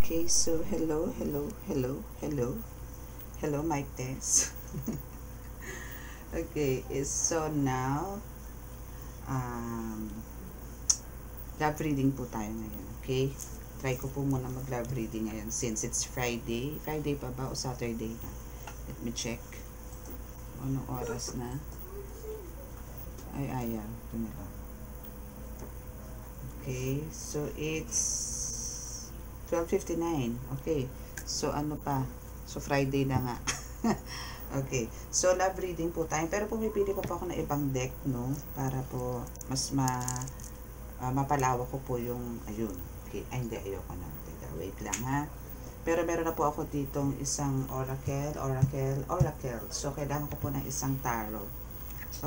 Okay, so hello, mic test. Okay, so now, um, love reading po tayo ngayon, okay? Try ko po muna mag-love reading ngayon since it's Friday. Friday pa ba o Saturday na? Let me check. Anong oras na? Ay, ayaw. Ito na lang. Okay, so it's 12:59. Okay, so ano pa? So Friday na nga. Okay, so love reading po tayo. Pero pumipili ko pa ako ng ibang deck, no? Para po mas mapalawak ko po yung, ayun. Okay, ay hindi, ayoko na. Teka, wait lang ha. Pero meron na po ako ditong isang oracle. So, kailangan ko po ng isang tarot.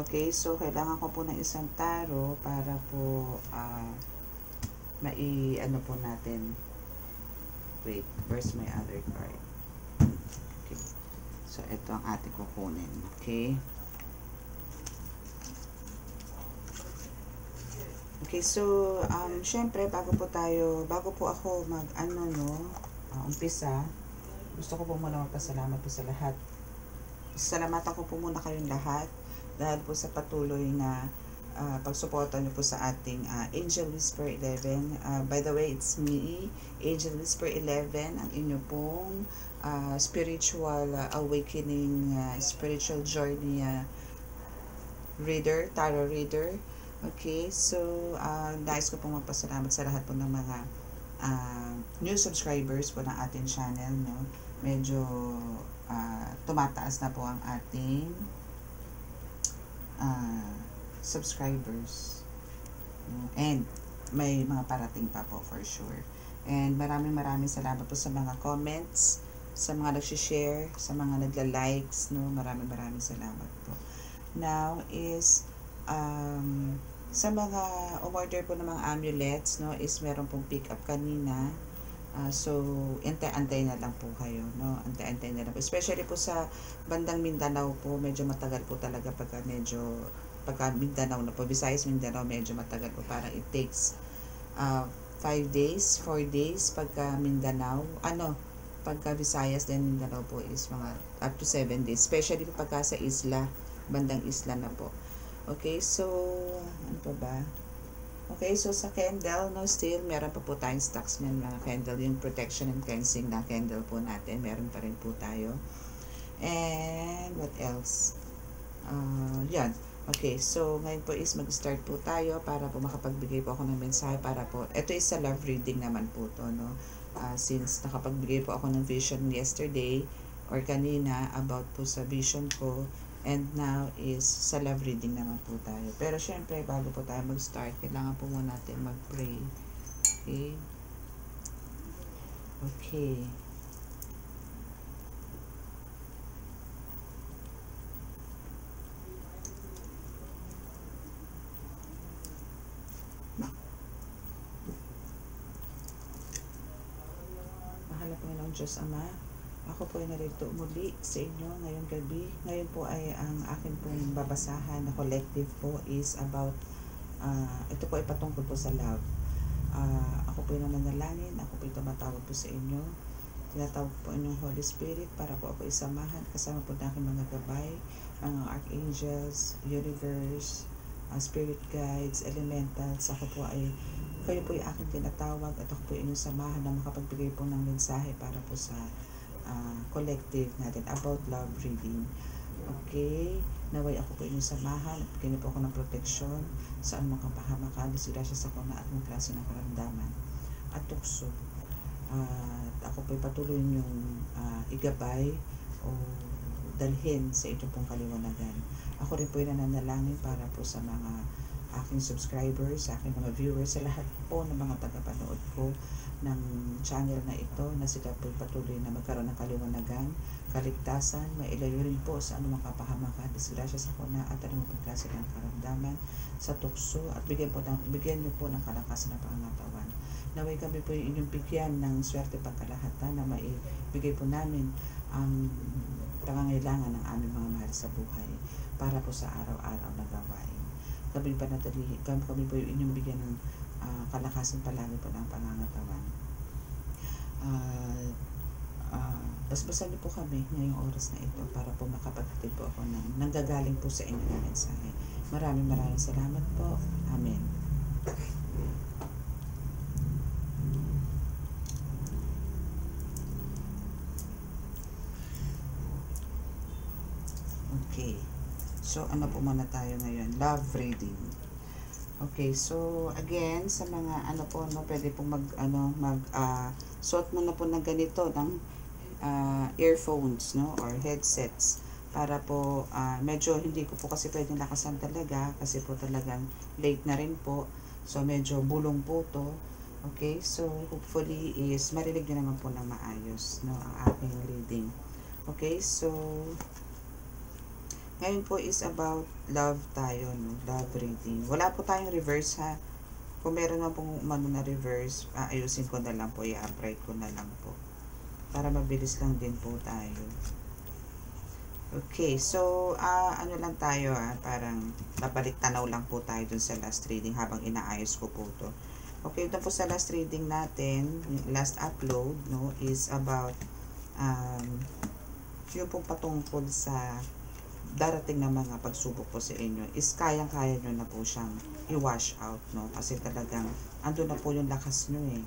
Okay, so kailangan ko po ng isang tarot para po ano po natin. Wait, where's my other card? Okay. So, ito ang ating kukunin. Okay. Okay, so, syempre, bago po ako umpisa, gusto ko po muna magpasalamat po sa lahat. Salamatan ko po muna kayong lahat dahil po sa patuloy na pagsuporta niyo po sa ating Angel Whisper 11. By the way, it's me, Angel Whisper 11, ang inyo pong spiritual awakening, spiritual journey reader, tarot reader. Okay, so nais ko pong magpasalamat sa lahat po ng mga new subscribers po ng ating channel, no? Medyo tumataas na po ang ating subscribers, and may mga parating pa po for sure. And maraming salamat po sa mga comments, sa mga nag-share, sa mga nagla-likes, no? Maraming salamat po. Now is sa mga umorder po ng mga amulets, no, is meron pong pick up kanina. So, antay-antay na lang po kayo, no? Antay-antay na lang po. Especially po sa bandang Mindanao po, medyo matagal po talaga pagka Mindanao na po. Visayas, Mindanao, medyo matagal po. Parang it takes 5 days, 4 days pagka Mindanao. Pagka Visayas then Mindanao po is mga up to 7 days. Especially po pagka sa isla, bandang isla na po. Okay, so, ano pa ba? Okay, so sa candle, no, still, meron pa po tayong stocks ng mga candle. Yung protection and cleansing na candle po natin, meron pa rin po tayo. And, what else? Yan. Okay, so, ngayon po is mag-start po tayo para po makapagbigay po ako ng mensahe para po, ito is sa love reading naman po to, no? Since nakapagbigay po ako ng vision yesterday or kanina about po sa vision ko, and now is sa love reading naman po tayo. Pero syempre, bago po tayo mag-start, kailangan po muna natin mag-pray. Okay? Okay. Mahal na Panginoong Diyos Ama, ako po ay narito muli sa inyo ngayong gabi. Ngayon po ay ang akin pong babasahan na collective po is about, ito po ay patungkol po sa love. Ako po ay nananalangin, ako po ay tumatawag po sa inyo. Tinatawag po inyong Holy Spirit para po ako isamahan kasama po ng aking mga gabay, mga archangels, universe, spirit guides, elementals. Kayo po ay aking tinatawag at ako po ay inyong samahan na makapagbigay po ng mensahe para po sa collective natin about love reading. Okay, naway ako po inyong samahan at bigyan po ako ng proteksyon sa anumang kapahamakan, disgrasya sa kuna at mga klase ng karamdaman at tukso. At ako po ay patuloy ninyong igabay o dalhin sa inyong pong kaliwanagan. Ako rin po ay nananalangin para po sa mga aking subscribers, sa aking mga viewers, sa lahat po ng mga tagapanood ko ng channel na ito, na sila po patuloy na magkaroon ng kaliwanagan, kaligtasan, mailayo rin po sa anumang kapahamakan, disgrasya sa kuna at anumang klase ng karamdaman, sa tukso, at bigyan niyo po ng kalakasan na pangangatawan. Naway kami po yung inyong bigyan ng swerte pagkalahatan na maibigay po namin ang pangangailangan ng aming mga mahal sa buhay para po sa araw-araw na gawain. Kami po yung inyong bigyan ng kalakasan palagi po ng pangangatawan. Uh, Basbasan niyo po kami ngayong oras na ito para po makapaghatid po ako ng nanggagaling po sa inyo na mensahe. Maraming salamat po. Amen. Okay. So, ano po muna tayo ngayon? Love reading. Okay, so again, sa mga ano po, no, pwede pong suot muna po ng ganito, ng earphones, no, or headsets, para po, medyo hindi ko po kasi pwedeng lakasan talaga, kasi po talagang late na rin po, so medyo bulong po to. Okay, so hopefully is marinig nyo naman po ng maayos, no, ang aking reading. Okay, so ngayon po is about love tayo, no? Love reading. Wala po tayong reverse, ha. Kung meron na pong umano na reverse, ayusin ko na lang po, i-upright ko na lang po. Para mabilis lang din po tayo. Okay, so, ano lang tayo, parang babalik tanaw lang po tayo dun sa last reading habang inaayos ko po to. Okay, ito po sa last reading natin, last upload, no, is about, yung po patungkol sa darating na mga pagsubok po sa inyo is kayang-kaya nyo na po siyang i-wash out, no? Kasi talagang ando na po yung lakas nyo, eh.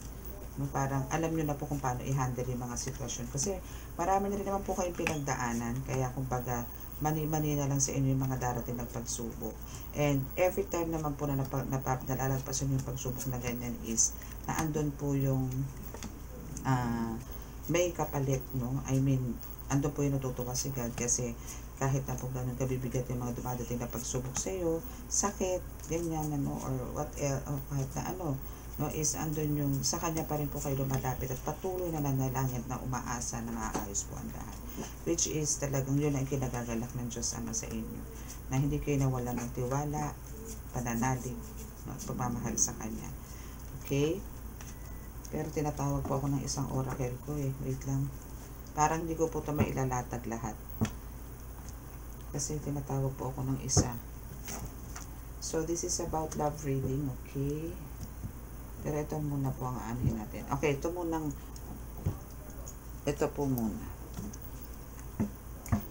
No, parang alam nyo na po kung paano i-handle yung mga sitwasyon. Kasi marami na rin naman po kayong pinagdaanan. Kaya kumbaga, mani-mani na lang sa inyo yung mga darating na pagsubok. And every time naman po na nalalagpasan yung pagsubok na ganyan is na andun po yung may kapalit, no? I mean, andun po yung natutuwa si God kasi kahit na po ganun kabibigat yung mga dumadating na pagsubok sa iyo, sakit, ganyan, ano, or what else, or kahit na ano, no, is andun yung, sa Kanya pa rin po kayo lumalapit at patuloy na nanalangin na umaasa na maayos po ang lahat. Which is talagang yun ang kinagagalak ng Diyos Ama sa inyo. Na hindi kayo nawalan ng tiwala, pananalig, no, at pagmamahal sa Kanya. Okay? Pero tinatawag po ako ng isang oracle ko, eh. Wait lang. Parang hindi ko po ito mailalatag lahat. Kasi tinatawag po ako ng isa. So, this is about love reading, okay? Pero ito muna po ang aanhin natin. Okay, ito po muna.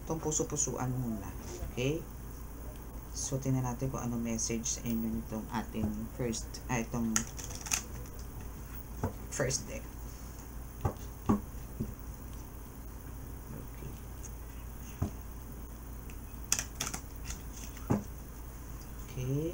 Itong puso-pusuan muna. Okay? So, tingnan natin kung anong message sa inyo nitong ating itong first deck. Okay.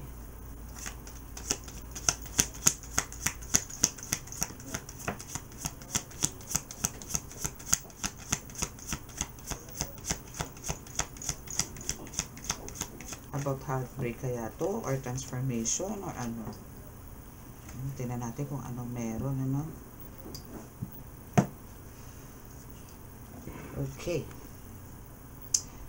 About heartbreak kaya to, or transformation, or ano. Tingnan natin kung anong meron, ano. Okay.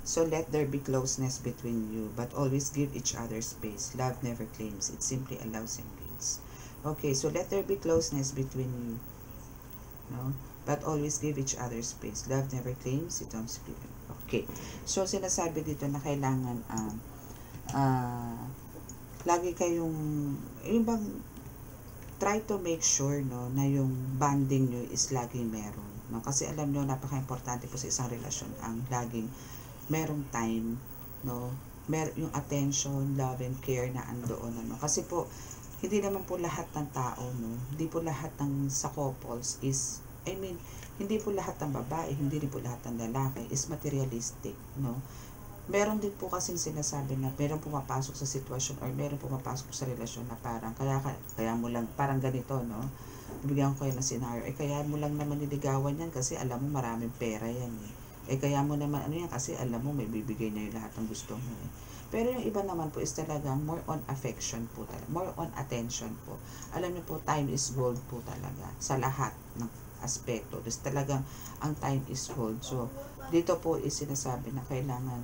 So let there be closeness between you, but always give each other space. Love never claims, it simply allows and gives. Okay, so let there be closeness between you, no? But always give each other space. Love never claims, it only gives. Okay, so sinasabi dito na kailangan lagi kayong, yung bang, try to make sure, no, na yung bonding nyo is laging meron, no? Kasi alam nyo, napaka-importante po sa isang relasyon ang laging merong time, no, yung attention, love and care na andoon, ano. Kasi po hindi naman po lahat ng tao, no, hindi po lahat ng sa couples is, I mean, hindi po lahat ng babae, hindi rin po lahat ng lalaki is materialistic, no. Meron din po kasing sinasabi na meron pumapasok sa sitwasyon or meron pumapasok sa relasyon na parang kaya mo lang parang ganito, no. Bibigyan ko kayo ng scenario, kaya mo lang naman niligawan yan kasi alam mo maraming pera yan, kaya mo naman ano yan kasi alam mo may bibigay na yung lahat ng gusto mo, Pero yung iba naman po is talagang more on affection po talaga, more on attention po. Alam niyo po, time is gold po talaga sa lahat ng aspeto. Tapos talagang ang time is gold. So dito po is sinasabi na kailangan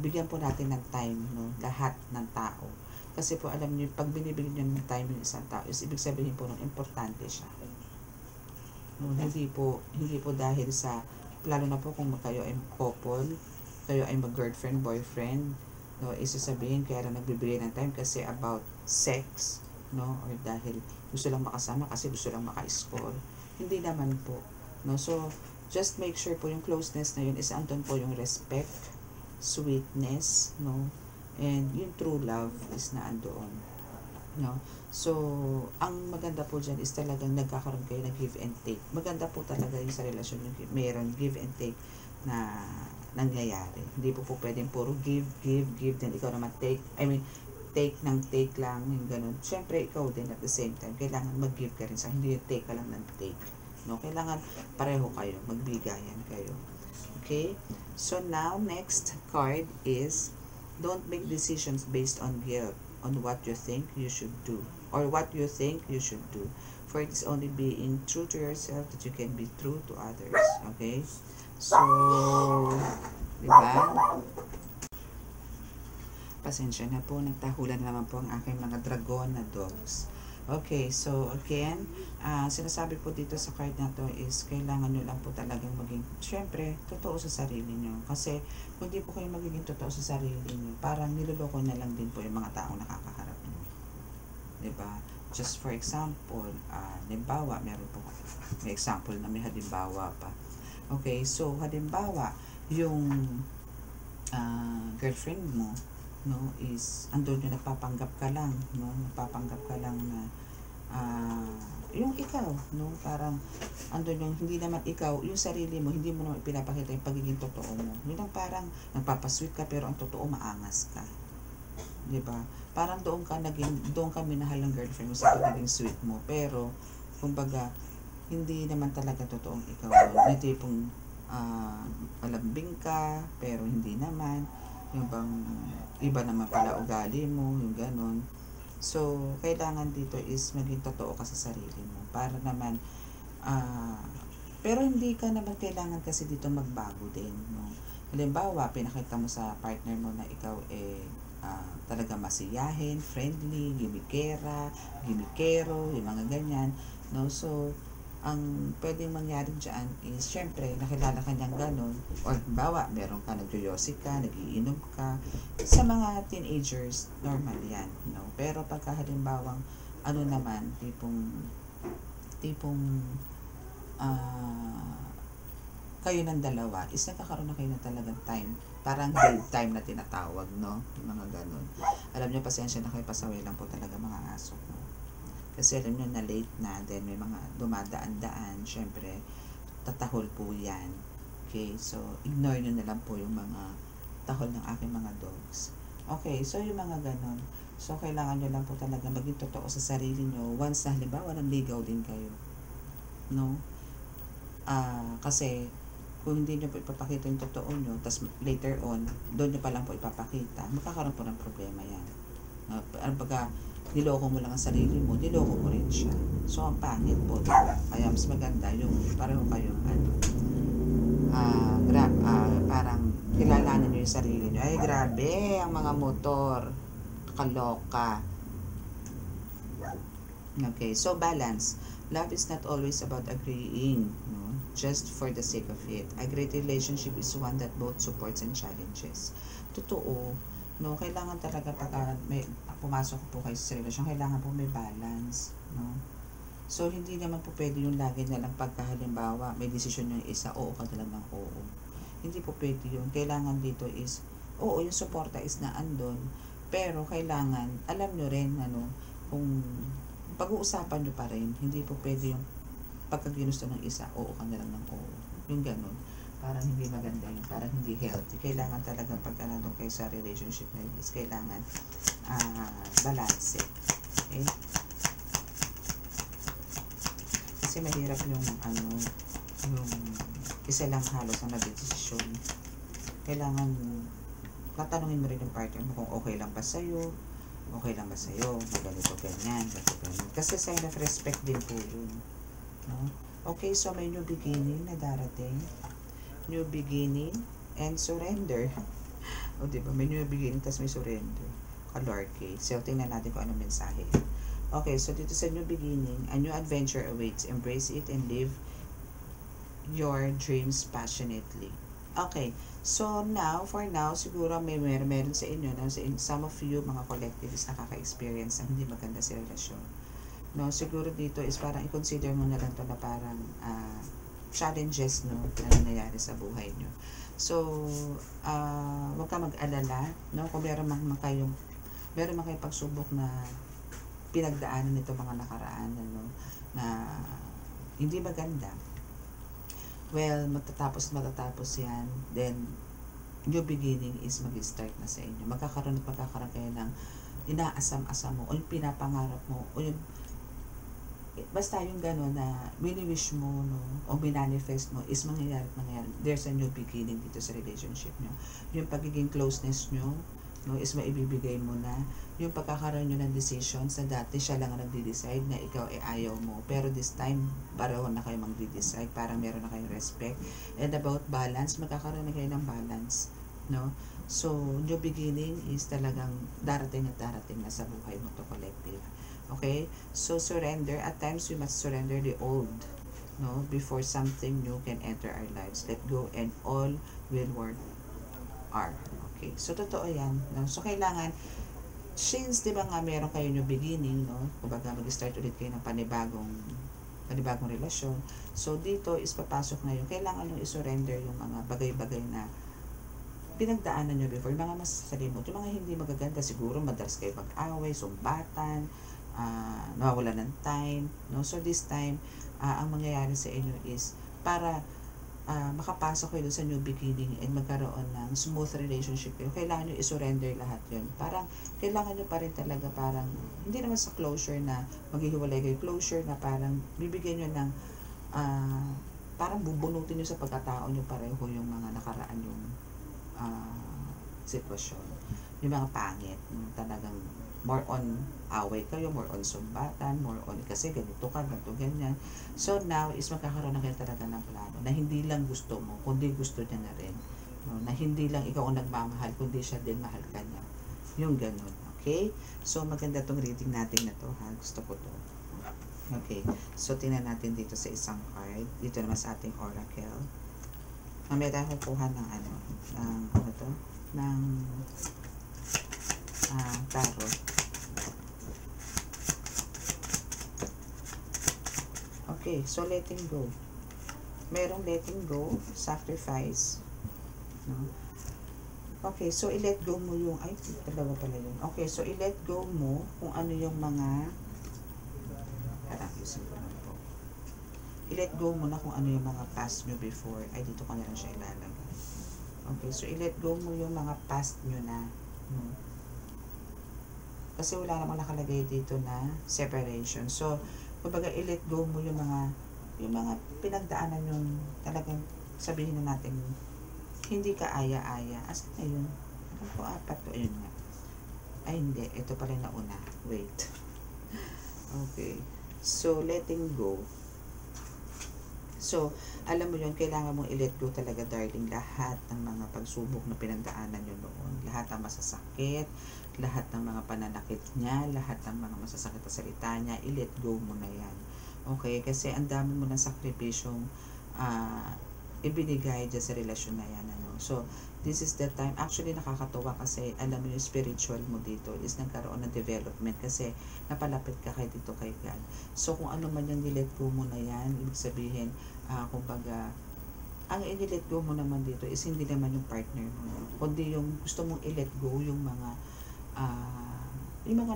bigyan po natin ng time, no, lahat ng tao. Kasi po alam niyo, pag binibigyan niyo ng time yung isang tao, is ibig sabihin po ng importante siya. No, hindi po dahil sa, lalo na po kung kayo ay couple, kayo ay mag-girlfriend, boyfriend, no, isasabihin kaya lang nagbibigay ng time kasi about sex, no, or dahil gusto lang makasama kasi gusto lang maka-score. Hindi naman po. No? So, just make sure po yung closeness na yun is andun po yung respect, sweetness, no? And yung true love is na andoon. No? So, ang maganda po dyan is talagang nagkakaroon kayo ng give and take. Maganda po talaga yung sa relasyon yung mayroon give and take na nangyayari. Hindi po pwedeng puro give, then ikaw naman take. I mean, take ng take lang, yung ganun. Siyempre, ikaw din at the same time, kailangan mag-give ka rin sa hindi yung take ka lang ng take. No? Kailangan pareho kayo, magbigayan kayo. Okay? So, now, next card is, don't make decisions based on guilt, on what you think you should do, or what you think you should do. For it is only being true to yourself that you can be true to others. Okay? So, diba? Pasensya na po, nagtahulan naman po ang aking mga dragon na dogs. Okay, so again, sinasabi po dito sa card na to is kailangan nyo lang po talagang maging, syempre, totoo sa sarili nyo. Kasi kung di po kayo magiging totoo sa sarili nyo, parang niloloko na lang din po yung mga taong nakakaharap nyo. Diba? Just for example, halimbawa, meron po, may example na may halimbawa pa. Okay, so halimbawa, yung girlfriend mo, no, is andun yung nagpapanggap ka lang, no, nagpapanggap ka lang na yung ikaw, no, parang andun yung hindi naman ikaw, yung sarili mo, hindi mo naman pinapakita yung pagiging totoo mo. Yun ang parang nagpapasweet ka pero ang totoo maangas ka. 'Di ba? Parang doon ka minahal ng girlfriend mo sa pagiging sweet mo, pero kumbaga hindi naman talaga totoong ikaw. Yung tipong malambing ka pero hindi naman, yung bang iba naman pala ugali mo, yung ganon. So, kailangan dito is maging totoo ka sa sarili mo para naman pero hindi ka naman kailangan kasi dito magbago din, no? Halimbawa, pinakita mo sa partner mo na ikaw talaga masiyahin, friendly, gimikero, yung mga ganyan, no? So, ang pwedeng mangyari dyan is, syempre, nakilala ka niyang gano'n, or bawa, meron ka, nagyoyosi ka, nagiinom ka, sa mga teenagers, normal yan, no? Pero pagka halimbawang, naman, tipong, kayo ng dalawa, is nagkakaroon na kayo ng talagang time, parang date time na tinatawag, no? Yung mga gano'n. Alam niyo, pasensya na kayo, pasaway lang po talaga mga aso, no? Kasi alam nyo na late na, then may mga dumadaan-daan, syempre, tatahol po yan. Okay, so ignore nyo na lang po yung mga tahol ng aking mga dogs. Okay, so yung mga ganon. So kailangan nyo lang po talaga maging totoo sa sarili nyo once na halimbawa nanligaw din kayo. No? Kasi kung hindi nyo po ipapakita yung totoo nyo, tas later on, doon nyo pa lang po ipapakita, magkakaroon po ng problema yan. No? Pagka niloko mo lang ang sarili mo, niloko mo rin siya. So, ang pangit po, diba? Kaya mas maganda yung pareho kayong parang kilalanin nyo yung sarili nyo. Ay, grabe, ang mga motor, kaloka. Okay, so balance. Love is not always about agreeing, no? Just for the sake of it. A great relationship is one that both supports and challenges. Totoo, no, kailangan talaga pagka may pumasok po kayo sa relasyon, kailangan po may balance, no? So, hindi naman po pwede yung lagi na lang pagkahalimbawa, may desisyon yung isa, oo ka na lang ng oo. Hindi po pwede yun. Kailangan dito is, oo, yung suporta is na andon, pero kailangan, alam nyo rin, kung pag-uusapan nyo pa rin, hindi po pwede yung pagkaginusto ng isa, oo ka na lang ng oo. Yung ganun. Parang hindi maganda yun, parang hindi healthy. Kailangan talagang pagka nandun kayo sa relationship na yun, is kailangan balance. Okay? Kasi mahirap yung isa lang halos ang nag-desisyon. Kailangan tatanungin mo rin yung partner mo kung okay lang ba sa'yo, ganito, ganyan. Kasi sign of respect din po yun. No? Okay, so may new beginning na darating. New beginning and surrender. O diba, may new beginning tas may surrender. Color case. So, tingnan natin kung anong mensahe. Okay, so dito sa new beginning, a new adventure awaits. Embrace it and live your dreams passionately. Okay, so now, for now, siguro meron sa inyo, no? Some of you, mga collectives, nakaka-experience ng hindi maganda sa relasyon. No, siguro dito is parang i-consider mo na lang to na parang challenges, no, na nangyayari sa buhay nyo. So, huwag ka mag-alala, no, kung meron man kayong pagsubok na pinagdaanan nito mga nakaraan, ano, na hindi maganda. Well, matatapos yan, then new beginning is mag-start na sa inyo. Magkakaroon kayo ng inaasam-asam mo, o yung pinapangarap mo, o yung basta yung gano'n na wini-wish mo, no, o binanifest mo is mangyayari. There's a new beginning dito sa relationship nyo. Yung pagiging closeness nyo, no, is maibibigay mo na. Yung pagkakaroon nyo ng decision, sa dati siya lang ang nagde-decide na ikaw ay ayaw mo, pero this time pareho na kayo magde-decide, parang meron na kayong respect. And about balance, magkakaroon na kayo ng balance, no. So new beginning is talagang darating na sa buhay mo to, collective. Okay, so surrender. At times we must surrender the old, no, before something new can enter our lives. Let go and all will work are. Okay, so totoo yan, no? So kailangan, since di ba nga meron kayo new beginning, no, kumbaga mag-start ulit kayo ng panibagong relasyon, so dito is papasok na yung kailangan nyo i-surrender yung mga bagay-bagay na pinagdaanan nyo before, yung mga masasalimot, yung mga hindi magaganda. Siguro madalas kayo mag-away, sumbatan, nawawala ng time, no. So this time, ang mangyayari sa inyo is para makapasok kayo sa new beginning and magkaroon ng smooth relationship kayo, kailangan nyo i-surrender lahat yun. Parang kailangan nyo pa rin talaga, parang hindi naman sa closure na maghihiwalay kayo, closure na parang bibigyan nyo ng parang bubunutin nyo sa pagkatao nyo pareho yung mga nakaraan yung sitwasyon, yung mga pangit, talagang more on away kayo, more on sumbatan, more on kasi ganito ka, ganito, ganyan. So now is magkakaroon na kayo talaga ng plano na hindi lang gusto mo, kundi gusto niya na rin, no? Na hindi lang ikaw ang nagmamahal, kundi siya din mahal ka niya, yung ganun. Okay, so maganda tong reading natin na to, ha, gusto ko to. Okay, so tingnan natin dito sa isang card, dito naman sa ating oracle. Mamaya tayo kukuha ng tarot. Okay, so letting go. Merong letting go, sacrifice, no? Okay, so i-let go mo yung, ay, dalawa pala yun. Okay, so i-let go mo kung ano yung mga, i-let go mo na kung ano yung mga past nyo before. Ay, dito ka na lang siya ilalagay. Okay, so i-let go mo yung mga past nyo na, no? Kasi wala namang nakalagay dito na separation. So, kumbaga i-let go mo yung mga pinagdaanan yung talagang sabihin na natin hindi ka aya-aya. Asan na yun? Alam ko, 4 to. Ayun nga. Ay, hindi. Ito pala yung nauna. Wait. Okay. So, letting go. So, alam mo yun, kailangan mong i-let go talaga, darling, lahat ng mga pagsubok na pinagdaanan nyo noon. Lahat ng masasakit, lahat ng mga pananakit niya, lahat ng mga masasakit na salita niya, i-let go mo na yan. Okay? Kasi ang dami mo ng sakripisyong ibinigay dyan sa relasyon na yan. Ano? So, this is the time. Actually, nakakatuwa kasi alam mo yung spiritual mo dito is nagkaroon ng development kasi napalapit ka kay dito kay God. So, kung ano man yung nilet go mo na yan, ibig sabihin, kumbaga, ang i-let go mo naman dito is hindi naman yung partner mo, kundi yung gusto mong i-let go yung mga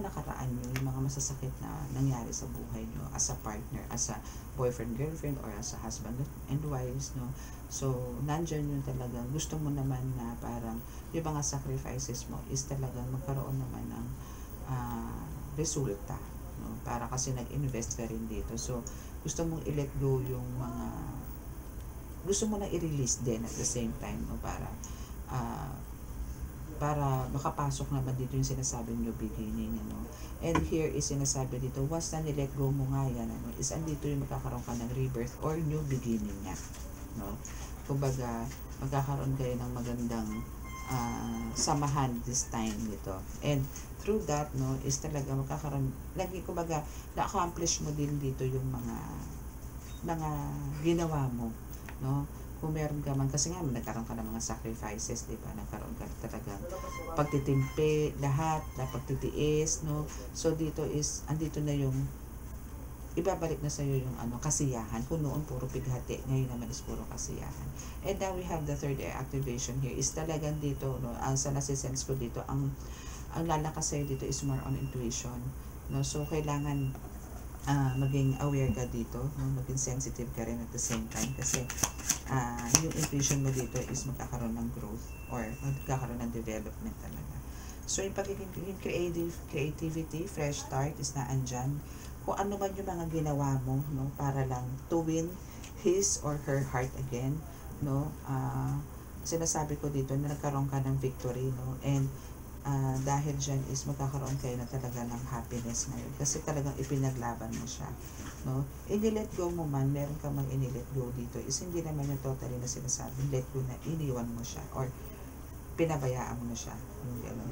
nakaraan nyo, yung mga masasakit na nangyari sa buhay nyo as a partner, as a boyfriend, girlfriend, or as a husband and wives, no? So, nandyan yun talaga. Gusto mo naman na parang yung mga sacrifices mo is talagang magkaroon naman ng resulta, no? Para kasi nag-invest ka rin dito. So, gusto mong i-let go yung mga gusto mo na i-release din at the same time, no? Para makapasok naman dito yung sinasabing new beginning, ano. And here is sinasabi dito, once na ni-let go mo nga yan, ano, is andito yung magkakaroon ka ng rebirth or new beginning niya, no. Kumbaga, magkakaroon kayo ng magandang samahan this time dito. And through that, no, is talaga magkakaroon, lagi, kumbaga, na-accomplish mo din dito yung mga ginawa mo, no. Kung meron ka man, kasi nga nagkaroon ka ng mga sacrifices, di ba? Nagkaroon ka talaga pagtitimpi, lahat na pagtitiis, no? So dito is andito na yung ibabalik na sa'yo yung kasiyahan. Kung noon puro pighati, ngayon naman is puro kasiyahan. And now we have the third eye activation here is talagang dito, no, ang sa nasisense ko dito, ang lalakas sa'yo dito is more on intuition, no? So kailangan maging aware ka dito, no? Maging sensitive ka rin at the same time kasi yung intuition mo dito is magkakaroon ng growth or magkakaroon ng development talaga. So yung pagiging creativity, fresh start is naandyan. Kung ano man yung mga ginawa mo, no, para lang to win his or her heart again, no, sinasabi ko dito na nagkaroon ka ng victory, no, and dahil dyan is magkakaroon kayo na talaga ng happiness ngayon kasi talagang ipinaglaban mo siya, no. I-let go mo man, meron ka mang ini-let go dito is hindi naman yung totally na sinasabi let go na iniwan mo siya or pinabayaan mo na siya,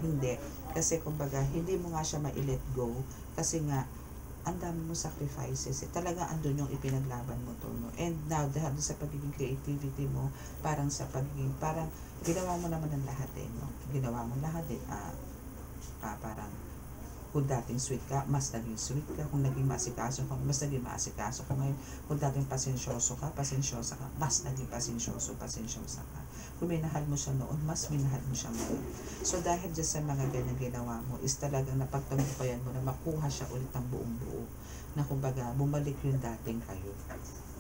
hindi, kasi kumbaga hindi mo nga siya ma-let go kasi nga ang dami mo sacrifices, talaga andun yung ipinaglaban mo to, no? And now dahil sa pagiging creativity mo, parang sa pagiging, parang ginawa mo naman ng lahat no? Ginawa mo lahat parang kung dating sweet ka, mas naging sweet ka. Kung naging maasikaso ka, mas naging maasikaso ka ngayon. Kung dating pasensyosa ka, mas naging pasensyosa ka. Kung minahal mo siya noon, mas minahal mo siya ngayon. So dahil dyan sa mga ganyan ginawa mo, is talagang napagtagumpayan mo na makuha siya ulit ang buong buo. Na kumbaga, bumalik yung dating kayo.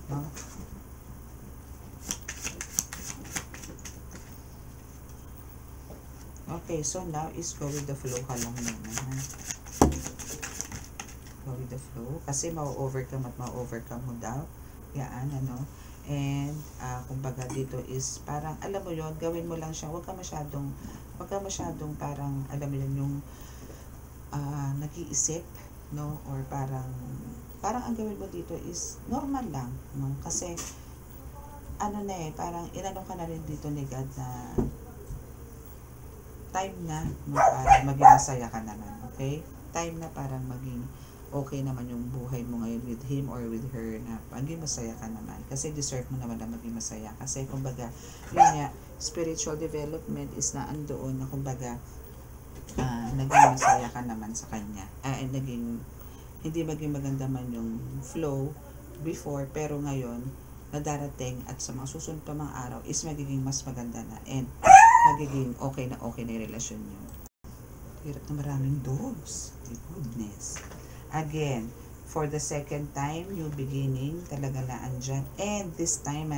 No? Okay, so now is go with the flow ka lang muna. Go with the flow. Kasi ma-overcome at ma-overcome mo daw. Yan, And, kumbaga dito is parang, alam mo yon, gawin mo lang siya. Huwag ka masyadong parang, alam mo yun, yung nag-iisip, no? Or parang ang gawin mo dito is normal lang, no? Kasi, parang inanong ka na rin dito ni God na time na, no, para maging masaya ka naman, okay? Time na parang maging okay naman yung buhay mo ngayon with him or with her na maging masaya ka naman. Kasi deserve mo naman na maging masaya. Kasi kumbaga, yun nga, spiritual development is na andoon na kumbaga, naging masaya ka naman sa kanya. Hindi maging maganda man yung flow before, pero ngayon, na darating at sa mga susunod pa mga araw is magiging mas maganda na and magiging okay na yung relasyon nyo. Hirap na maraming dogs. Goodness. Again, for the second time, new beginning, talaga na andyan. And this time,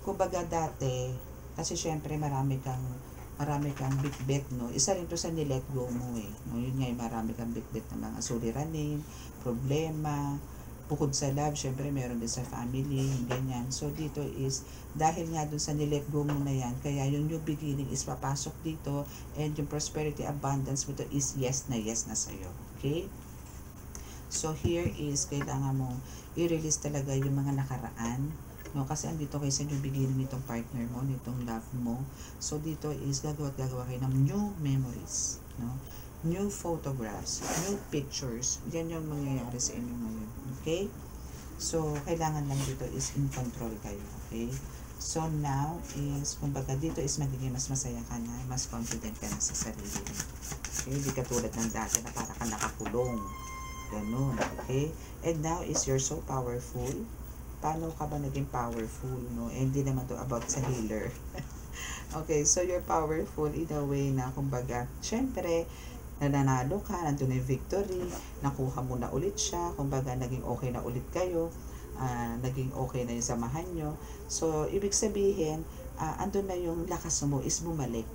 kumbaga dati, kasi syempre marami kang bit-bit, no? Isa rin to sa nilet go mo, no? Yun nga, marami kang bit-bit na mga suliranin, problema, bukod sa love, syempre meron din sa family, ganyan. So dito is, dahil nga dun sa nilet go mo na yan, kaya yung new beginning is papasok dito, and yung prosperity, abundance mo to is yes na sa'yo. Okay? So here is, kailangan mo i-release talaga yung mga nakaraan, no? Kasi andito kayo sa new beginning nitong partner mo, nitong love mo. So dito is, gagawa kayo ng new memories, no? New photographs, new pictures. Yan yung mangyayari sa inyo ngayon. Okay? So, kailangan lang dito is in control kayo. Okay? So, now is, kumbaga dito is magiging mas masaya ka na, mas confident ka na sa sarili. Okay? Hindi katulad ng dati na para ka nakakulong. Ganun. Okay? And now is you're so powerful. Paano ka ba naging powerful? No? And hindi naman to about sa healer. Okay? So, you're powerful in a way na, kumbaga, syempre, nananalo ka, nandun na yung victory, nakuha mo na ulit siya, kumbaga naging okay na ulit kayo, naging okay na yung samahan nyo. So, ibig sabihin, andun na yung lakas mo is bumalik,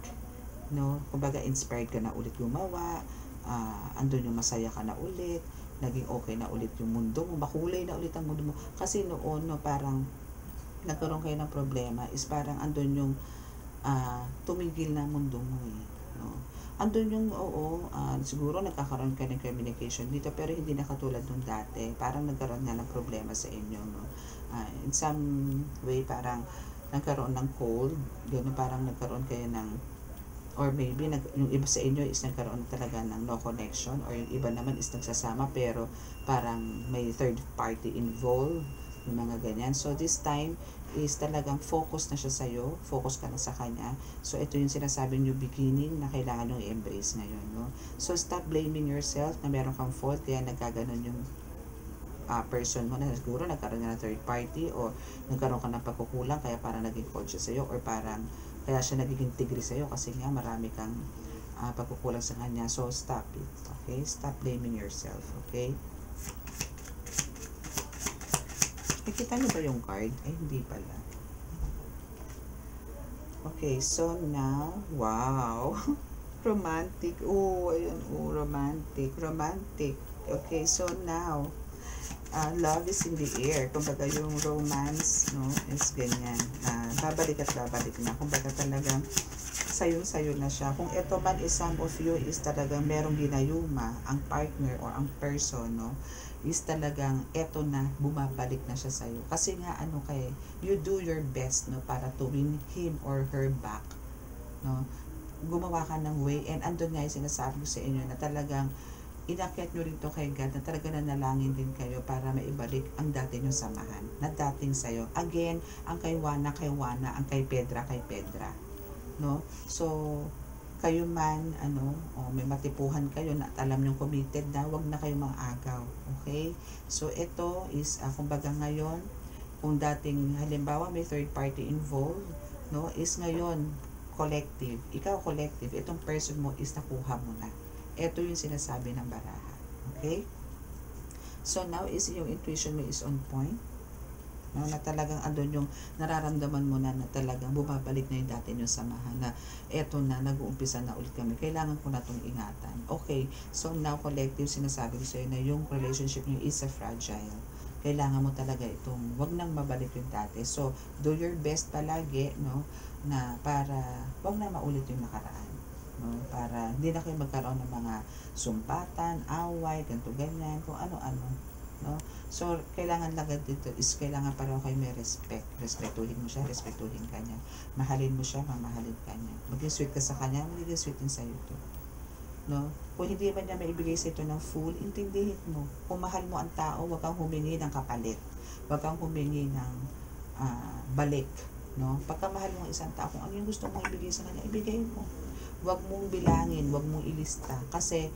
no? Kumbaga, inspired ka na ulit gumawa, andun yung masaya ka na ulit, naging okay na ulit yung mundo mo, makulay na ulit ang mundo mo. Kasi noon, no, parang nagkaroon kayo ng problema, is parang andun yung tumigil na mundo mo, no? Andun yung, siguro nagkakaroon ka ng communication dito, pero hindi na katulad nung dati. Parang nagkaroon nga ng problema sa inyo, no? In some way, parang nagkaroon ng cold, gano'n, parang nagkaroon kayo ng, or maybe, yung iba sa inyo is nagkaroon talaga ng no connection, or yung iba naman is nagsasama, pero parang may third party involved, yung mga ganyan. So, this time, is talagang focus na siya sa'yo, focus ka na sa kanya. So, ito yung sinasabing new beginning na kailangan nyo i-embrace ngayon, no? So, stop blaming yourself na meron kang fault, kaya nagkaganon yung person mo na siguro nagkaroon na ng third party o nagkaroon ka ng pagkukulang kaya parang naging cold siya sa'yo or parang kaya siya nagiging tigre sa'yo kasi nga marami kang pagkukulang sa kanya. So, stop it. Okay? Stop blaming yourself. Okay? Nakita niyo ba yung card? Ay, hindi pala. Okay, so now, wow. Romantic. Oh, ayun. Oh, romantic. Romantic. Okay, so now, love is in the air. Kumbaga yung romance, no, is ganyan. Babalik at babalik na. Kumbaga talagang sayong-sayo na siya. Kung ito man is some of you is talagang merong ginayuma, ang partner or ang person, no, is talagang eto na, bumabalik na siya sa'yo. Kasi nga, ano kay, you do your best, no, para to win him or her back, no. Gumawa ka ng way, and andun nga yung sinasabi ko sa inyo na talagang inakyat nyo rin to kay God na talaga nanalangin din kayo para maibalik ang dati nyong samahan na dating sa'yo. Again, ang kay Wana, ang kay Pedra, no? So, kayo man, may matipuhan kayo na alam nyong committed na, wag na kayo mang-agaw. Okay? So, ito is, kumbaga ngayon, kung dating, halimbawa, may third party involved, no, is ngayon, collective. Ikaw collective, itong person mo is nakuha mo na. Ito yung sinasabi ng baraha. Okay? So, now is yung intuition mo is on point. No, na talagang andun yung nararamdaman mo na talagang bumabalik na yung dati yung samahan na eto na, nag-uumpisa na ulit kami. Kailangan ko na itong ingatan. Okay, so now collective, sinasabi ko sa'yo na yung relationship nyo is a fragile. Kailangan mo talaga itong, wag nang mabalik yung dati. So, do your best palagi, no, na para wag na maulit yung nakaraan. No, para hindi na kayo magkaroon ng mga sumpatan, away, ganito, ganyan, kung ano-ano. No? So, kailangan lang dito is kailangan pareho kayo may respect. Respetuhin mo siya, respetuhin ka niya. Mahalin mo siya, mamahalin ka niya. Maging sweet ka sa kanya, maging sweet din sa'yo to. No? Kung hindi man niya maibigay sa ito ng full, intindihin mo. Kung mahal mo ang tao, huwag kang humingi ng kapalit. Huwag kang humingi ng balik. No? Pagka mahal mo ang isang tao, kung ano yung gusto mong ibigay sa kanya, ibigay mo. Huwag mong bilangin, huwag mong ilista. Kasi,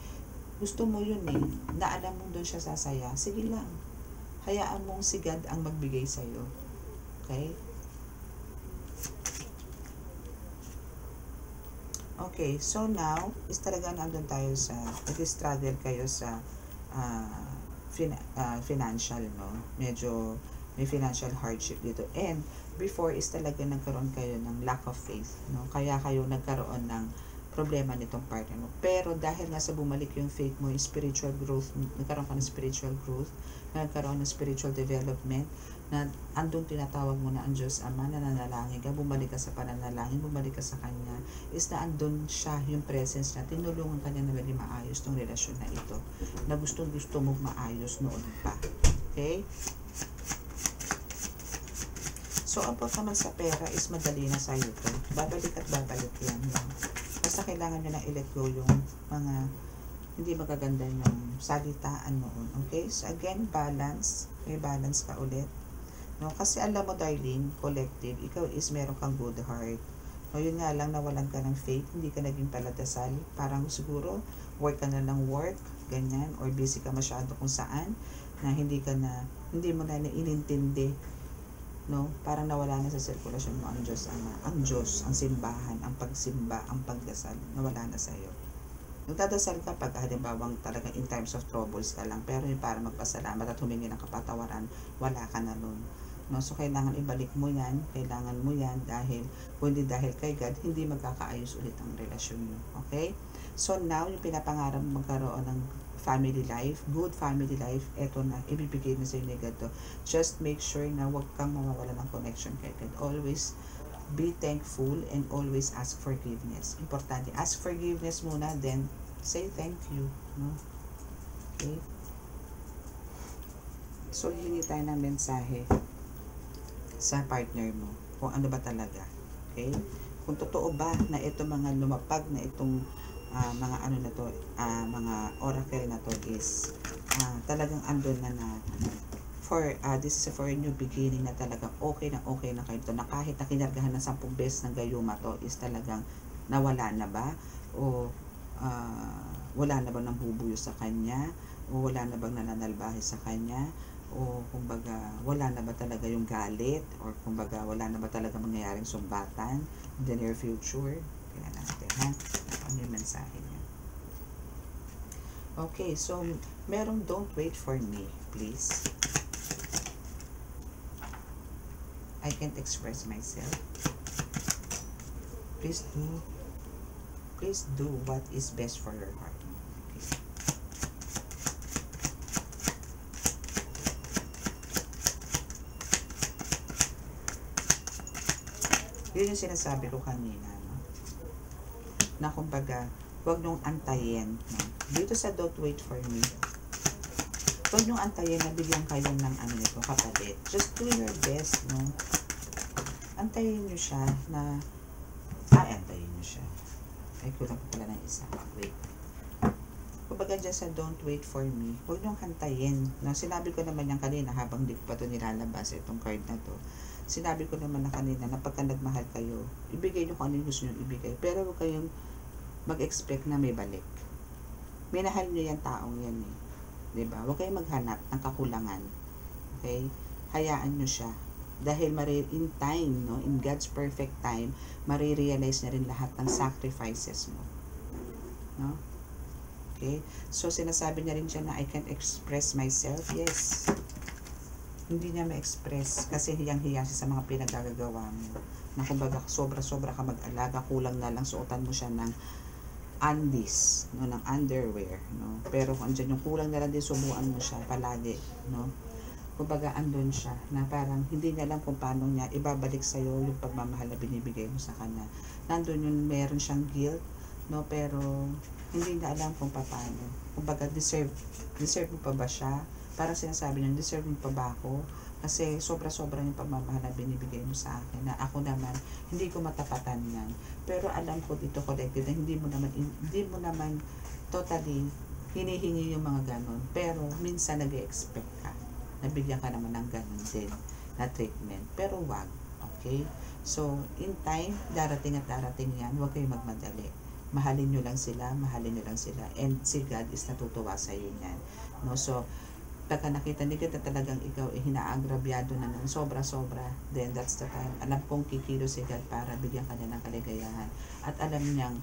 gusto mo yun eh, na alam mong doon siya sasaya, sige lang. Hayaan mong si God ang magbigay sa'yo. Okay? Okay, so now, is talaga nandun tayo sa, nag-struggle kayo sa financial, no? Medyo may financial hardship dito. And, before is talaga nagkaroon kayo ng lack of faith, no? Kaya kayo nagkaroon ng problema nitong partner mo. Pero dahil nga sa bumalik yung faith mo, yung spiritual growth, nagkaroon ka ng spiritual growth, nagkaroon ng spiritual development, na andong tinatawag mo na ang Diyos Ama, na nanalangin ka, bumalik ka sa pananalangin, bumalik ka sa Kanya, is na andun siya, yung presence na, tinulungan ka niya na maging maayos tong relasyon na ito, na gustong-gusto mong maayos noon pa. Okay? So, about naman sa pera is madali na sa'yo to. Babalik at babalik yan. Basta kailangan nyo na i-let go yung mga hindi magaganda yung salitaan noon. Okay? So, again, balance. May balance ka ulit. No? Kasi alam mo, darling, collective, ikaw is meron kang good heart. No, yun nga lang, nawalan ka ng faith, hindi ka naging paladasal. Parang siguro, work ka na ng work, ganyan, or busy ka masyado kung saan, na hindi mo na inintindi. No, parang nawala na sa sirkulasyon mo ang Diyos Ama, ang Diyos, ang simbahan, ang pagsimba, ang pagdasal, nawala na sa iyo. Nagdadasal ka pag halimbawa talagang in times of troubles ka lang, pero yung para magpasalamat at humingi ng kapatawaran, wala ka na nun. No, so kailangan ibalik mo yan, kailangan mo yan dahil, kung hindi dahil kay God, hindi magkakaayos ulit ang relasyon mo. Okay? So now, yung pinapangarap magkaroon ng family life, good family life, eto na, ibibigay na sa inyo God to. Just make sure na huwag kang mawawala ng connection kay God. Always be thankful and always ask forgiveness. Importante, ask forgiveness muna, then say thank you. No? Okay? So, hingi tayo ng mensahe sa partner mo, kung ano ba talaga. Okay? Kung totoo ba na ito mga lumapag na itong mga ano na to, mga oracle na to is talagang andun na this is for a new beginning, na talagang okay na kayo to, na kahit na kinargahan ng 10 beses ng gayuma to is talagang nawala na ba, o wala na bang nangbubuyo sa kanya, o wala na bang nananalbahe sa kanya, o kumbaga wala na ba talaga yung galit, or kumbaga wala na ba talaga mangyayaring sumbatan in the near future. Tingnan natin, ha? Ano yung mensahe niya? Okay, so merong don't wait for me, please. I can't express myself. Please do what is best for your heart. Yun yung sinasabi ko kanina, no? Na kumbaga, huwag niyong antayin, no? Dito sa don't wait for me, huwag niyong antayin na bigyan kayo ng ano nito, kapalit. Just do your best, no? Antayin niyo siya na, antayin niyo siya. Ay, kulang ko pala ng isa. Wait. Kumbaga dyan sa don't wait for me, huwag niyong hantayin. No? Sinabi ko naman yan kanina habang di ko pa ito nilalabas, itong card na to. Sinabi ko naman na kanina na pagka nagmahal kayo, ibigay niyo kung ano yung gusto niyo ibigay. Pero huwag kayong mag-expect na may balik. Minahal niyo yan taong yan eh. Diba? Huwag kayong maghanap ng kakulangan. Okay? Hayaan niyo siya. Dahil in time, no? In God's perfect time, marirealize na rin lahat ng sacrifices mo. No? Okay? So, sinasabi niya rin siya na I can't express myself. Yes. Hindi niya ma-express kasi hiyang-hiya siya sa mga pinagagagawa mo. Na kumbaga, sobra-sobra ka mag-alaga, kulang na lang suotan mo siya ng undies, no, ng underwear, no. Pero kung andyan yung kulang na lang din, subuan mo siya palagi, no. Kumbaga, andun siya na parang hindi niya alam kung paano niya ibabalik sa'yo yung pagmamahal na binibigay mo sa kanya. Nandun yung meron siyang guilt, no, pero hindi niya alam kung paano. Kumbaga, deserve mo pa ba siya? Parang sinasabi niya, deserve mo pa ba ako? Kasi sobra-sobra yung pagmamahal na binibigay mo sa akin, na ako naman, hindi ko matapatan yan. Pero alam ko dito, collective, na hindi mo naman totally hinihingi yung mga ganon. Pero minsan nag-expect ka. Nabigyan ka naman ng ganon din na treatment. Pero wag. Okay? So, in time, darating at darating yan. Huwag kayong magmadali. Mahalin nyo lang sila. And si God is natutuwa sa iyo yan. No? So, pagka nakita ni God na talagang ikaw hinaagrabyado na ng sobra-sobra, then that's the time. Alam kong kikilo si God para bigyan ka na ng kaligayahan. At alam niyang,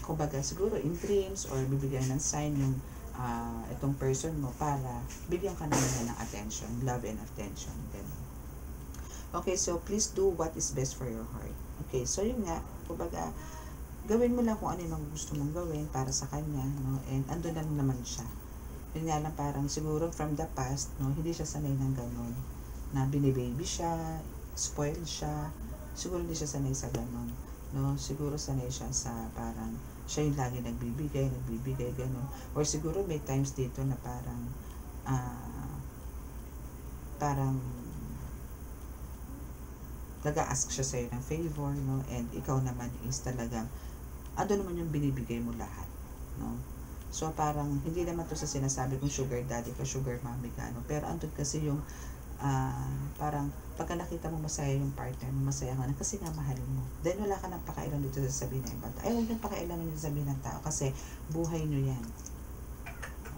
kumbaga siguro in dreams or bibigyan ng sign yung itong person mo para bigyan ka naman ng attention, love and attention. Then, okay, so please do what is best for your heart. Okay, so yun nga, kumbaga, gawin mo lang kung ano yung gusto mong gawin para sa kanya, no? And andun lang naman siya. Yun nga lang, parang siguro from the past, no, hindi siya sanay ng gano'n. Na binibaby siya, spoiled siya. Siguro hindi siya sanay sa gano'n. No? Siguro sanay siya sa parang siya yung lagi nagbibigay, gano'n. Or siguro may times dito na parang nag-a-ask siya sa'yo ng favor, no? And ikaw naman is talagang, ano naman yung binibigay mo lahat, no? So, parang, hindi naman to sa sinasabi kong sugar daddy ka, sugar mommy ka, no? Pero andun kasi yung, parang, pagka nakita mo masaya yung partner mo, masaya ka na, kasi nga mahalin mo. Then, wala ka nang pakailan dito sa sabihin ng ibang tao. Ay, huwag nang pakailan dito sa sabihin ng tao, kasi buhay nyo yan.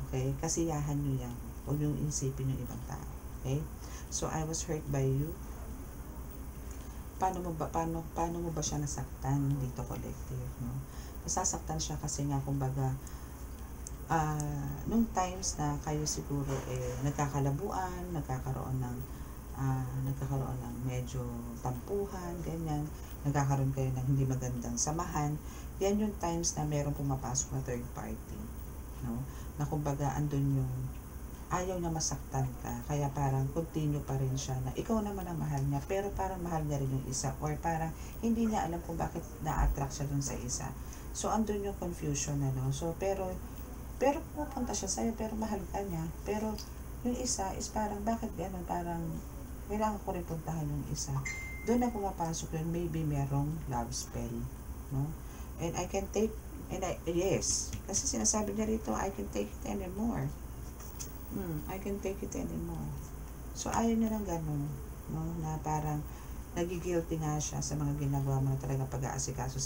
Okay? Kasiyahan nyo yan. Huwag nyo isipin yung ibang tao. Okay? So, I was hurt by you. Paano mo ba siya nasaktan dito, collective, no? Nasasaktan siya kasi nga, kumbaga, nung times na kayo siguro nagkakalabuan, nagkakaroon ng medyo tampuhan, ganyan, nagkakaroon kayo ng hindi magandang samahan, yan yung times na merong pumapasok na third party, no? Na kumbaga andun yung ayaw na masaktan ka, kaya parang continue pa rin siya na ikaw naman ang mahal niya, pero parang mahal niya rin yung isa, or parang hindi niya alam kung bakit na-attract siya dun sa isa. So andun yung confusion, ano? So pero pupunta siya sa'yo, pero mahal ka niya. Pero yung isa is parang, bakit gano'n? Parang, kailangan ko rin puntahan yung isa. Doon na pumapasok yun, maybe merong love spell, no? And I can take, yes, kasi sinasabi niya rito, I can take it anymore. I can take it anymore. So, ayaw niya lang gano'n, no? Na parang, nagigilty nga siya sa mga ginagawa mo na talaga pag-aasikaso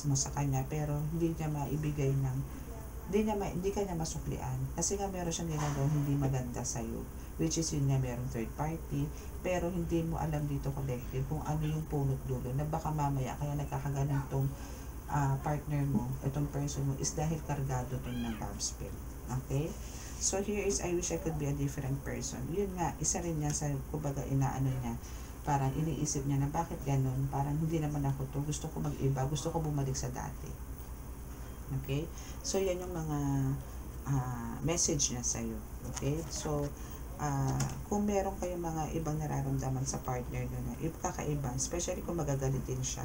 mo sa kanya, pero hindi niya maibigay ng hindi ka niya masuklian kasi nga meron siyang ginagawa hindi maganda sa'yo. which is yun nga merong third party, pero hindi mo alam dito collective kung ano yung punot dulo na baka mamaya kaya nagkakaganon tong partner mo, itong person mo is dahil kargado to ng love spell. Okay? So here is I wish I could be a different person. Yun nga, isa rin yan sa kumbaga inaano niya, parang iniisip niya na bakit ganun, parang hindi naman ako to, gusto ko mag-iba, gusto ko bumalik sa dati. Okay? So yan yung mga message niya sa'yo. Okay? So kung meron kayong mga ibang nararamdaman sa partner nyo na kakaiba, especially kung magagalitin siya,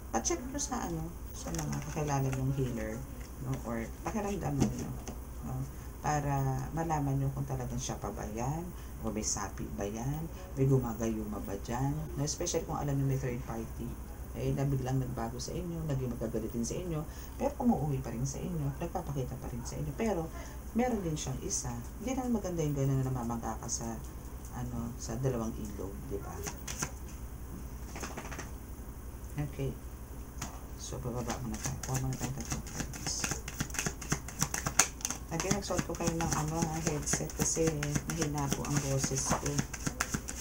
pa-check nyo sa sa mga kakilala ng healer, no, or pakiramdaman nyo, no, para malaman nyo kung talagang siya pa ba yan, o may sapi ba yan, may gumagayuma ba dyan, no, especially kung alam nyo may third party, na biglang nagbago sa inyo, naging magagalitin sa inyo, pero umuwi pa rin sa inyo, nagpapakita pa rin sa inyo, pero meron din siyang isa. Hindi naman maganda yung gano'n na namamangka ka sa sa dalawang ilog, di ba? Okay. So, bababa muna tayo. Kuha muna tayo tatlong cards. Again, nag-sort ko kayo ng headset kasi mahina po ang boses ko.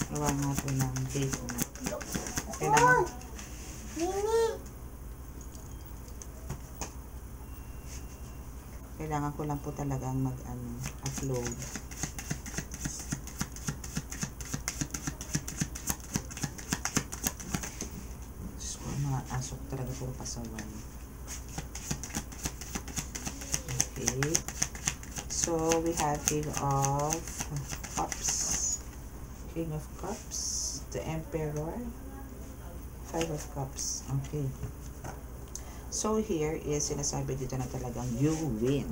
Gawa nga po ng date na. Kailangan ko lang po talagang upload. Asok talaga puro pasaway. Okay. So, we have King of Cups. King of Cups. The Emperor. Five of Cups. Okay. So, here is sinasabi dito na talagang you win.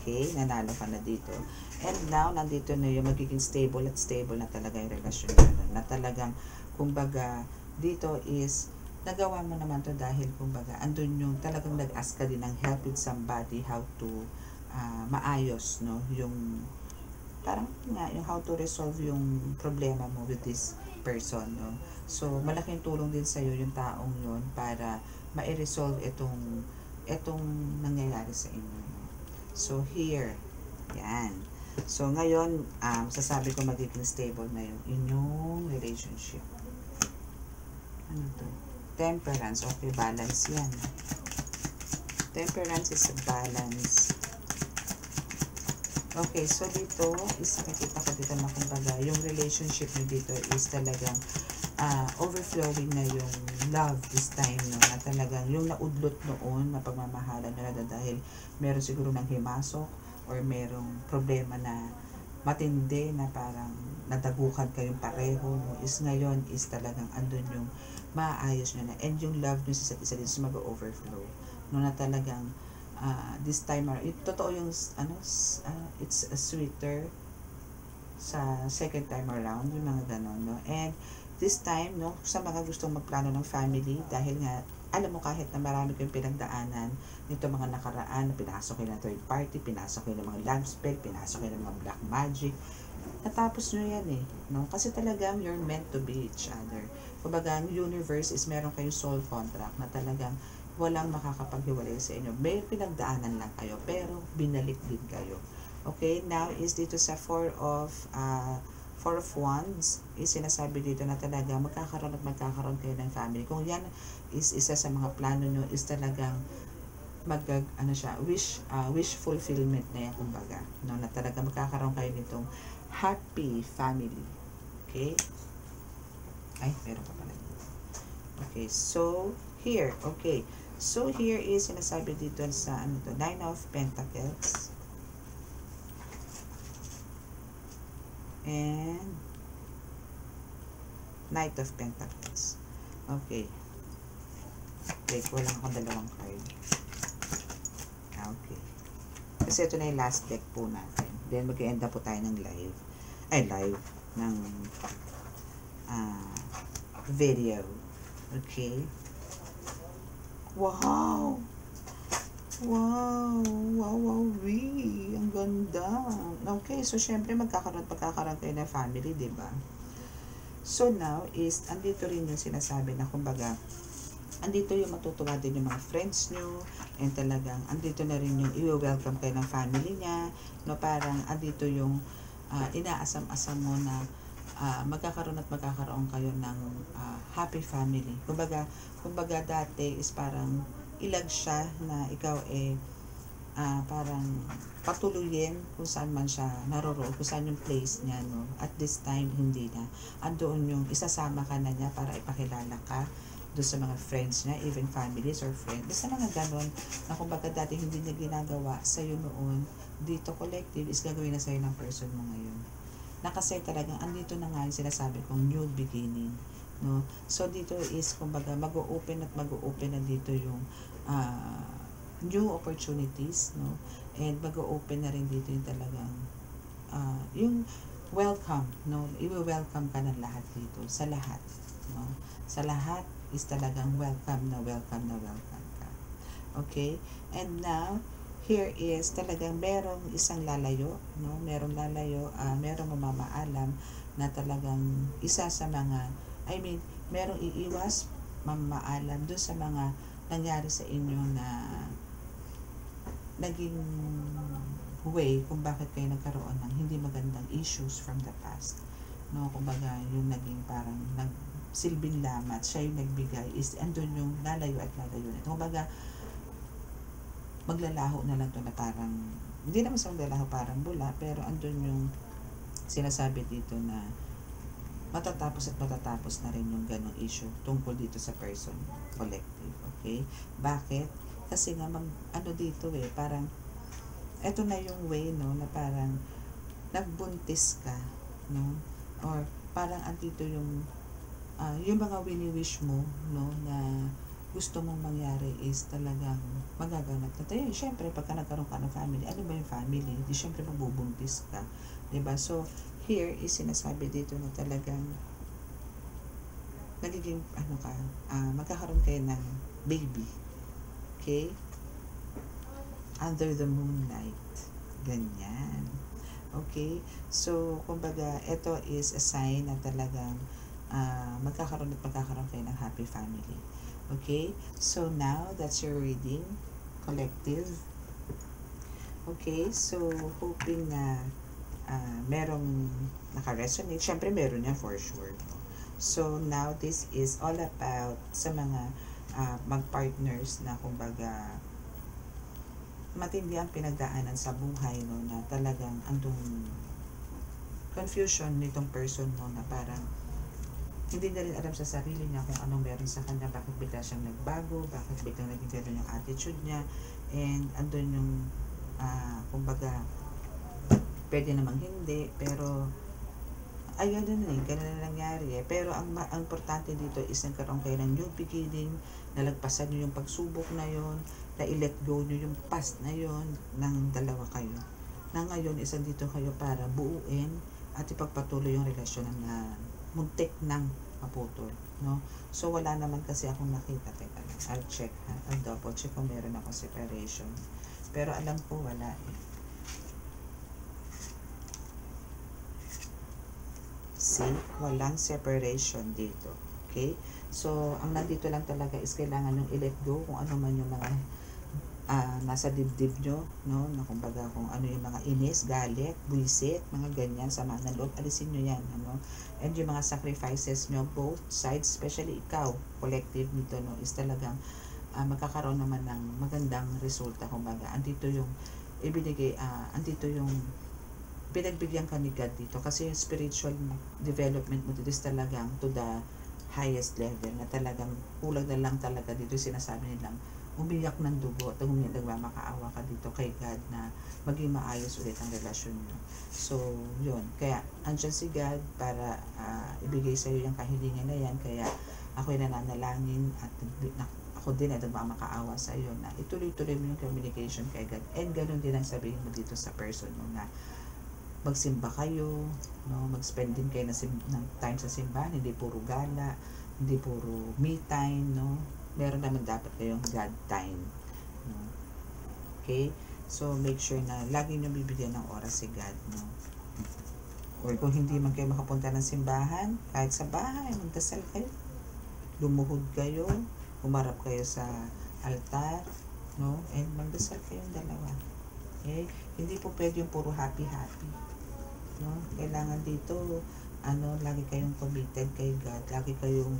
Okay? Nanalo ka na dito. And now, nandito na yung magiging stable at stable na talaga yung relasyon na talagang, kumbaga, dito is nagawa mo naman to dahil kumbaga andun yung talagang nag-ask ka din ng help with somebody how to maayos, no, yung parang nga yung how to resolve yung problema mo with this person, no. So malaking tulong din sa iyo yung taong yon para ma-resolve itong nangyayari sa inyo. So here, yan. So ngayon sasabi ko magiging stable na yung inyong relationship. Ano to? Temperance. Okay, balance yan. Temperance is a balance. Okay, so dito is nakikita ko dito na kumbaga yung relationship nyo dito is talagang overflowing na yung love this time, no, na talagang yung naudlot noon na pagmamahalan nyo na dahil meron siguro ng himasok or merong problema na matindi na parang nadagukan kayong pareho, no, is ngayon is talagang andun yung maayos nyo na, and yung love nyo sa isa't isa is mag-overflow, no, na talagang this time around, totoo yung it's sweeter sa second time around, yung mga ganon, no, and this time, no, sa mga gustong magplano ng family, dahil nga alam mo kahit na marami kayong pinagdaanan nito mga nakaraan, na pinasok kayo ng third party, pinasok kayo ng mga love spell, pinasok kayo ng mga black magic, natapos nyo yan no, kasi talagang you're meant to be each other. Kumbaga, ang universe is meron kayong soul contract na talagang walang makakapaghiwalay sa inyo. May pinagdaanan lang kayo, pero binalik din kayo. Okay, now is dito sa Four of Wands, is sinasabi dito na talaga magkakaroon kayo ng family. Kung yan is isa sa mga plano nyo, is talagang wish fulfillment na yan, kumbaga, no, na talaga magkakaroon kayo nitong happy family. Okay? Ay, meron pa pala. Okay, so here, okay. So here is sinasabi dito sa Nine of Pentacles. And Knight of Pentacles. Okay. Wait, wala akong dalawang card. Okay. Kasi ito na yung last deck po natin. Then mag-end na po tayo ng live ng video. Okay. Wow! Wow! Ang ganda. Okay, so syempre magkakaroon kayo ng family, diba? So now is, andito rin yung sinasabi na kumbaga, andito yung matutuwa din yung mga friends nyo, and talagang andito na rin yung i-welcome kayo ng family niya, no, parang andito yung inaasam-asam mo na magkakaroon kayo ng happy family. Kumbaga dati is parang ilag siya na ikaw parang patuluyin kung saan man siya naroroon, kung saan yung place niya, no. At this time, hindi na. Andoon yung isasama ka na niya para ipakilala ka doon sa mga friends niya, even families or friends. Basta mga ganon, na kumbaga dati hindi niya ginagawa sa'yo noon, dito collective is gagawin na sa'yo ng person mo ngayon. Na kasi talagang andito na nga yung sinasabi kong new beginning, no. So dito is kumbaga mag-open na dito yung new opportunities, no, and mag-open na rin dito yung talagang yung welcome, no, i-welcome ka ng lahat dito, sa lahat, no, sa lahat is talagang welcome ka, okay. And now here is talagang merong isang lalayo, no, merong mamamaalam na talagang isa sa mga, merong iiwas mamaalam doon sa mga nangyari sa inyo na naging way kung bakit kayo nagkaroon ng hindi magandang issues from the past, no. Kumbaga yung naging parang nagsilbing lamat, siya yung nagbigay, is andun yung lalayo na. Kumbaga maglalaho na lang to na parang, hindi naman sa maglalaho parang bula, pero andun yung sinasabi dito na matatapos na rin yung ganong issue tungkol dito sa person collective, okay. Bakit? Kasi nga dito parang eto na yung way, no, na parang nagbuntis ka, no, or parang andito yung mga wini-wish mo, no, na gusto mong mangyari is talagang magaganap na tayo. Siyempre pagka nagkaroon ka ng family, ano ba yung family? Di siyempre magbubuntis ka, diba? So here is sinasabi dito na talagang nagiging magkakaroon kayo ng baby, okay, under the moonlight, ganyan, okay. So kumbaga ito is a sign na talagang magkakaroon kayo ng happy family, okay. So now that's your reading, collective, okay. So hoping na merong naka-resonate. Siyempre meron yan for sure. So now this is all about sa mga mag-partners na kumbaga matindi ang pinagdaanan sa buhay, no, na talagang andong confusion nitong person mo na parang hindi na rin alam sa sarili niya kung anong meron sa kanya, bakit bigla siyang nagbago, bakit biglang naging gano'n yung attitude niya, and andun yung kumbaga pwede namang hindi, pero ay ganun na nangyari pero ang importante dito is nagkaroon kayo ng new beginning, nalagpasan nyo yung pagsubok na yon, na i-let go nyo yung past na yon ng dalawa kayo, na ngayon isa dito kayo para buuin at ipagpatuloy yung relasyon na muntik nang maputol, no. So wala naman kasi akong nakita, teka lang, I'll check, I'll double check kung meron ako separation, pero alam ko wala See, walang separation dito. Okay? So, ang nandito lang talaga is kailangan yung i-let go kung ano man yung mga nasa dibdib nyo, no? Na kumbaga kung ano yung mga inis, galit, buwisit, mga ganyan, sama ng loob, alisin nyo yan, ano? And yung mga sacrifices nyo, both sides, especially ikaw, collective nito, no? Is talagang magkakaroon naman ng magandang resulta, kumbaga. Andito yung ibinigay, andito yung pinagbigyan ka ni God dito kasi yung spiritual development mo dito is talagang to the highest level na talagang kulang na lang talaga dito sinasabi nilang umiyak ng dugo at nagmamakaawa ka dito kay God na maging maayos ulit ang relasyon nyo. So yun, kaya andyan si God para ibigay sa iyo yung kahilingan na yan, kaya ako'y nananalangin at ako din ay nagmamakaawa sa iyo na ituloy-tuloy mo yung communication kay God, and ganun din ang sabihin mo dito sa person mo na magsimba kayo, no, mag-spend din kayo ng time sa simbahan, hindi puro gala, hindi puro me time, no. Meron naman dapat kayong God time, no. Okay? So make sure na lagi niyo bibigyan ng oras si God, no. Or kung hindi man kayo makapunta ng simbahan, kahit sa bahay, magdasal kayo, lumuhod kayo, humarap kayo sa altar, no? And magdasal kayong dalawa. Okay? Hindi po pwede yung puro happy-happy. No? Kailangan dito, lagi kayong committed kay God. Lagi kayong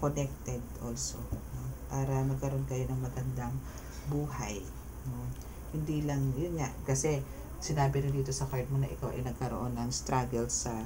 connected also. No? Para magkaroon kayo ng magandang buhay. No? Hindi lang, yun nga, kasi sinabi rin dito sa card mo na ikaw ay nagkaroon ng struggle sa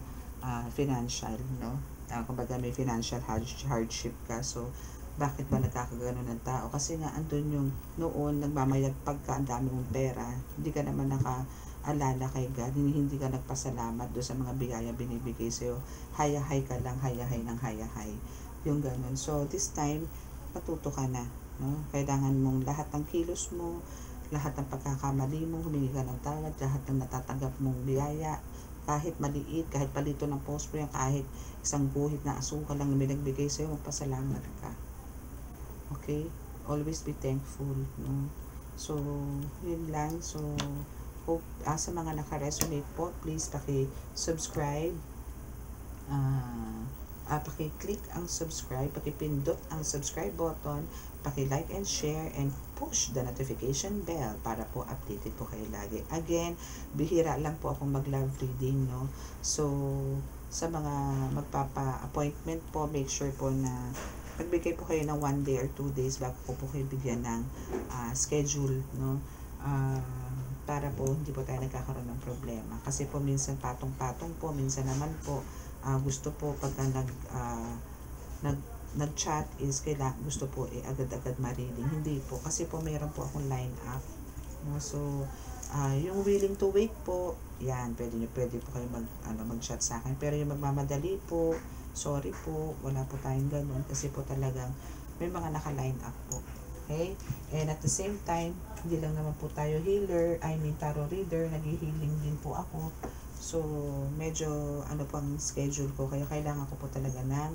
financial, no? Kumbaga may financial hardship ka. So, bakit ba nagkakagano ng tao? Kasi nga andun yung noon nagmamayagpag ka, ang dami mong pera, hindi ka naman nakaalala kay God, hindi ka nagpasalamat doon sa mga biyaya binibigay sa'yo, hayahay ka lang, hayahay ng hayahay, yung ganun. So this time matuto ka na, no? Kailangan mong lahat ng kilos mo, lahat ng pagkakamali mo, humingi ka ng tawad, lahat ng natatanggap mong biyaya, kahit maliit, kahit palito ng post mo yan, kahit isang guhit na asukal lang na may nagbigay sa'yo, magpasalamat ka. Okay? Always be thankful, no? So, yun lang. So, hope, sa mga naka-resonate po, please paki-subscribe. Paki-click ang subscribe, paki-pindot ang subscribe button, paki-like and share, and push the notification bell para po updated po kayo lagi. Again, bihira lang po akong mag-love reading, no? So, sa mga magpapa-appointment po, make sure po na magbigay po kayo ng 1 day or 2 days bago po kayo bigyan ng schedule, no? Para po hindi po tayo nagkakaroon ng problema. Kasi po minsan patong-patong po, minsan naman po gusto po pagka nag-chat is gusto po agad-agad ma-reading. Hindi po, kasi po mayroon po akong line up, no? So yung willing to wait po, yan, pwede po kayo mag-chat sa akin. Pero yung magmamadali po, sorry po, wala po tayong ganun kasi po talagang may mga naka-line up po. Okay? And at the same time, hindi lang naman po tayo healer, tarot reader, nag-healing din po ako. So, medyo pang schedule ko, kaya kailangan ko po talaga ng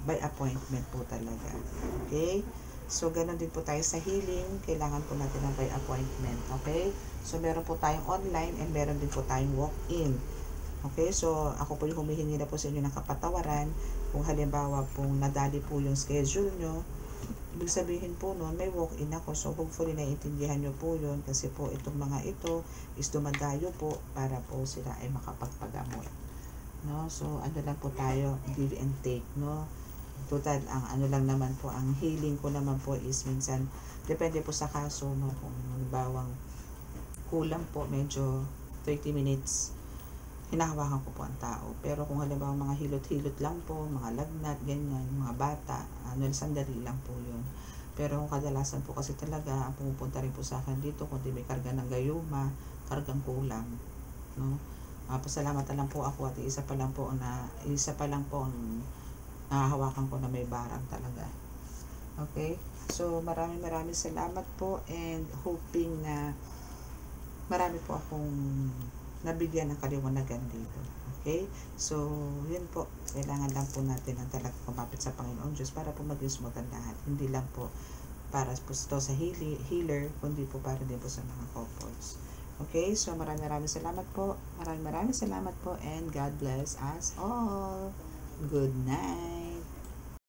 by appointment po talaga. Okay? So, ganun din po tayo sa healing, kailangan po natin ng by appointment. Okay? So, meron po tayong online and meron din po tayong walk-in. Okay, so ako po yung humihingi na po sa inyo ng kapatawaran kung halimbawa pong nadali po yung schedule nyo. Ibig sabihin po noon, may walk-in ako. So hopefully naiintindihan nyo po yun kasi po itong mga ito is dumadayo po para po sila ay makapagpagamot. No? So lang po tayo, give and take, no? Total, ang lang naman po, ang healing ko naman po is minsan, depende po sa kaso, no? Kung bawang kulang po, medyo 30 minutes hinahawakan ko po ang tao. Pero kung halimbawa mga hilot-hilot lang po, mga lagnat, ganyan, mga bata, sandali lang po yun. Pero kung kadalasan po kasi talaga, pumupunta rin po sa akin dito, kundi may karga ng gayuma, kargang kulang, no? Pasalamatan lang po ako at isa pa lang po ang nahahawakan ko na may barang talaga. Okay? So, maraming salamat po and hoping na marami po akong nabigyan ng kaliwanagan dito. Okay? So, yun po. Kailangan lang po natin ang talagang kumapit sa Panginoon Diyos para po maging smooth ang lahat. Hindi lang po para po ito sa healer, kundi po para din po sa mga couples. Okay? So, maraming salamat po. Maraming salamat po and God bless us all. Good night.